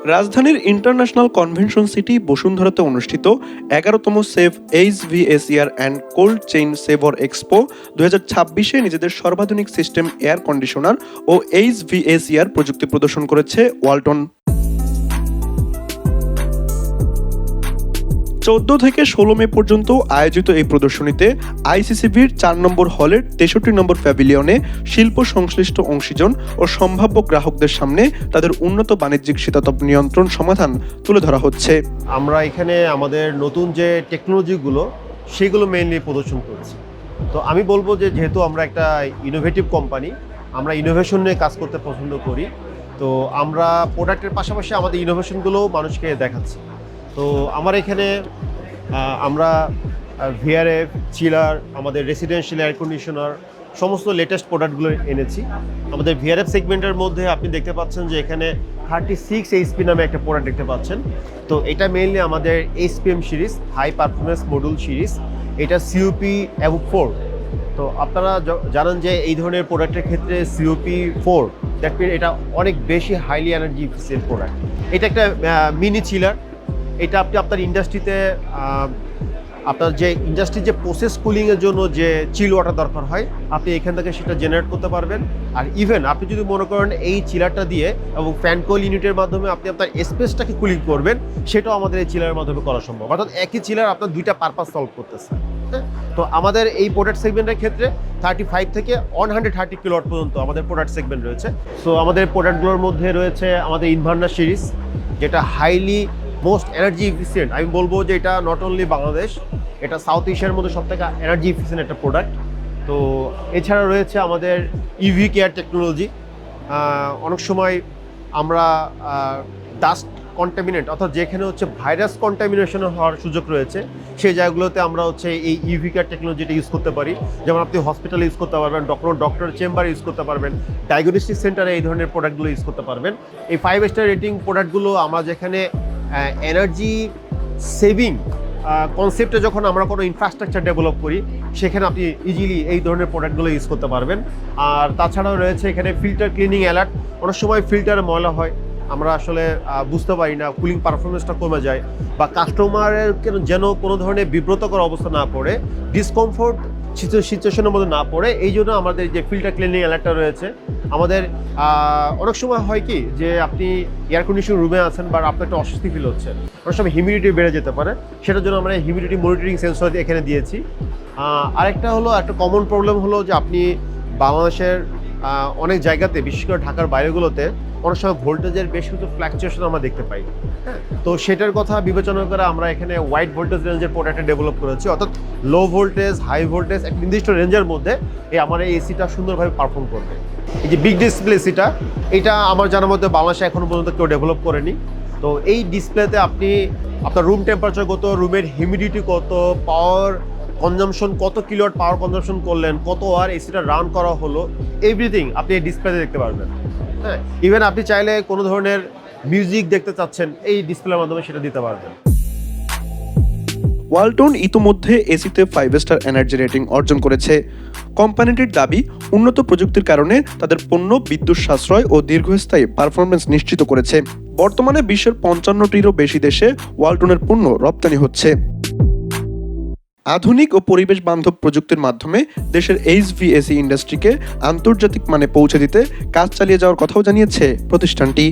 রাজধানীর international convention city বসুন্ধরাতে অনুষ্ঠিত 11তম save HVACR and cold chain সেভর এক্সপো 2026-এ নিজেদের সর্বাধুনিক সিস্টেম এয়ার কন্ডিশনার ও এইচভিএসিআর প্রযুক্তি প্রদর্শন করেছে ওয়ালটন। 14 থেকে 16 মে পর্যন্ত আয়োজিত এই প্রদর্শনীতে আইসিসিবির 4 নম্বর হলের 63 নম্বর প্যাভিলিয়নে শিল্প সংশ্লিষ্ট অংশীজন ও সম্ভাব্য গ্রাহকদের সামনে তাদের উন্নত বাণিজ্যিক শীতাতপ নিয়ন্ত্রণ সমাধান তুলে ধরা হচ্ছে। আমরা এখানে আমাদের নতুন যে টেকনোলজিগুলো সেগুলো মেইনলি প্রদর্শন করছি। তো আমি বলবো যে যেহেতু আমরা একটা ইনোভেটিভ কোম্পানি, আমরা ইনোভেশন নিয়ে কাজ করতে পছন্দ করি, তো আমরা প্রোডাক্টের পাশাপাশি আমাদের ইনোভেশনগুলোও মানুষকে দেখাচ্ছি। তো আমার এখানে আমরা ভিআরএফ, চিলার, আমাদের রেসিডেন্সিয়াল এয়ার কন্ডিশনার সমস্ত লেটেস্ট প্রোডাক্টগুলো এনেছি। আমাদের ভিআরএফ সেগমেন্টের মধ্যে আপনি দেখতে পাচ্ছেন যে এখানে 36 এইচপি নামে একটা প্রোডাক্ট দেখতে পাচ্ছেন। তো এটা মেইনলি আমাদের HPM series, high performance module series. এটা সিওপি অ্যাবভ 4। তো আপনারা জানেন যে এই ধরনের প্রোডাক্টের ক্ষেত্রে সিওপি 4 দ্যাট মিন এটা অনেক বেশি হাইলি এনার্জি এফিসিয়েন্ট প্রোডাক্ট। এটা একটা মিনি চিলার। এটা আপনি আপনার ইন্ডাস্ট্রিতে আপনার যে ইন্ডাস্ট্রির যে প্রসেস কুলিংয়ের জন্য যে চিল ওয়াটার দরকার হয়, আপনি এখান থেকে সেটা জেনারেট করতে পারবেন। আর ইভেন আপনি যদি মনে করেন এই চিলারটা দিয়ে এবং ফ্যান কোয়েল ইউনিটের মাধ্যমে আপনি আপনার স্পেসটাকে কুলিং করবেন, সেটাও আমাদের এই চিলারের মাধ্যমে করা সম্ভব। অর্থাৎ একই চিলার আপনার দুইটা পারপাস সলভ করতেছে। তো আমাদের এই প্রোডাক্ট সেগমেন্টের ক্ষেত্রে 35 থেকে 130 কিলোওয়াট পর্যন্ত আমাদের প্রোডাক্ট সেগমেন্ট রয়েছে। সো আমাদের প্রোডাক্টগুলোর মধ্যে রয়েছে আমাদের ইনভার্নার সিরিজ, যেটা হাইলি মোস্ট এনার্জি এফিসিয়েন্ট। আমি বলবো যে এটা নট অনলি বাংলাদেশ, এটা সাউথ এশিয়ার মধ্যে সবথেকে এনার্জি এফিসিয়েন্ট একটা প্রোডাক্ট। তো এছাড়া রয়েছে আমাদের ইভি কেয়ার টেকনোলজি। অনেক সময় আমরা ডাস্ট কন্টামিনেন্ট অর্থাৎ যেখানে হচ্ছে ভাইরাস কন্টামিনেশন হওয়ার সুযোগ রয়েছে, সেই জায়গাগুলোতে আমরা হচ্ছে এই ইভি কেয়ার টেকনোলজিটা ইউজ করতে পারি। যেমন আপনি হসপিটালে ইউজ করতে পারবেন, ডক্টরের চেম্বারে ইউজ করতে পারবেন, ডায়াগনস্টিক সেন্টারে এই ধরনের প্রোডাক্টগুলো ইউজ করতে পারবেন। এই 5 স্টার রেটিং প্রোডাক্টগুলো আমরা যেখানে এনার্জি সেভিং কনসেপ্টে যখন আমরা কোনো ইনফ্রাস্ট্রাকচার ডেভেলপ করি, সেখানে আপনি ইজিলি এই ধরনের প্রোডাক্টগুলো ইউজ করতে পারবেন। আর তাছাড়াও রয়েছে এখানে ফিল্টার ক্লিনিং অ্যালার্ট। অনেক সময় ফিল্টারে ময়লা হয়, আমরা আসলে বুঝতে পারি না, কুলিং পারফরমেন্সটা কমে যায়, বা কাস্টমারের যেন কোনো ধরনের বিব্রতকর অবস্থা না পড়ে, ডিসকমফোর্ট সিচুয়েশনের মধ্যে না পড়ে, এই জন্য আমাদের যে ফিল্টার ক্লিনিং অ্যালার্টটা রয়েছে। আমাদের অনেক সময় হয় কি যে আপনি এয়ার কন্ডিশন রুমে আছেন বা আপনার একটা অস্বস্তি ফিল হচ্ছে, অনেক সময় হিউমিডিটি বেড়ে যেতে পারে, সেটার জন্য আমরা হিউমিডিটি মনিটরিং সেন্সর এখানে দিয়েছি। আরেকটা হলো একটা কমন প্রবলেম হলো যে আপনি বাংলাদেশের অনেক জায়গাতে, বিশেষ করে ঢাকার বাইরেগুলোতে অনেক সময় ভোল্টেজের বেশ কিছু ফ্ল্যাকচুয়েশন আমরা দেখতে পাই। হ্যাঁ, তো সেটার কথা বিবেচনা করে আমরা এখানে ওয়াইড ভোল্টেজ রেঞ্জের প্রোডাক্টটা ডেভেলপ করেছি। অর্থাৎ লো ভোল্টেজ, হাই ভোল্টেজ এক নির্দিষ্ট রেঞ্জের মধ্যে আমার এই এসিটা সুন্দরভাবে পারফর্ম করবে। এই যে বিগ ডিসপ্লে এসিটা, এটা আমার জানার মধ্যে বাংলাদেশে এখনো পর্যন্ত কেউ ডেভেলপ করেনি। তো এই ডিসপ্লেতে আপনি আপনার রুম টেম্পারেচার কত, রুমের হিউমিডিটি কত, পাওয়ার কনজামশন কত, কিলোওয়াট পাওয়ার কনজামশন করলেন, কত আর এসিটা রান করা হলো, এভরিথিং আপনি এই ডিসপ্লেতে দেখতে পারবেন। হ্যাঁ, ইভেন আপনি চাইলে কোনো ধরনের মিউজিক দেখতে চাচ্ছেন, এই ডিসপ্লের মাধ্যমে সেটা দিতে পারবেন। ওয়ালটন ইতোমধ্যে এসিতে 5 স্টার এনার্জি রেটিং অর্জন করেছে। কোম্পানিটির দাবি, উন্নত প্রযুক্তির কারণে তাদের পণ্য বিদ্যুৎ সাশ্রয় ও দীর্ঘস্থায়ী পারফরমেন্স নিশ্চিত করেছে। বর্তমানে বিশ্বের 55টিরও বেশি দেশে ওয়ালটনের পণ্য রপ্তানি হচ্ছে। আধুনিক ও পরিবেশ বান্ধব প্রযুক্তির মাধ্যমে দেশের এইচভিএসি ইন্ডাস্ট্রিকে আন্তর্জাতিক মানে পৌঁছে দিতে কাজ চালিয়ে যাওয়ার কথাও জানিয়েছে প্রতিষ্ঠানটি।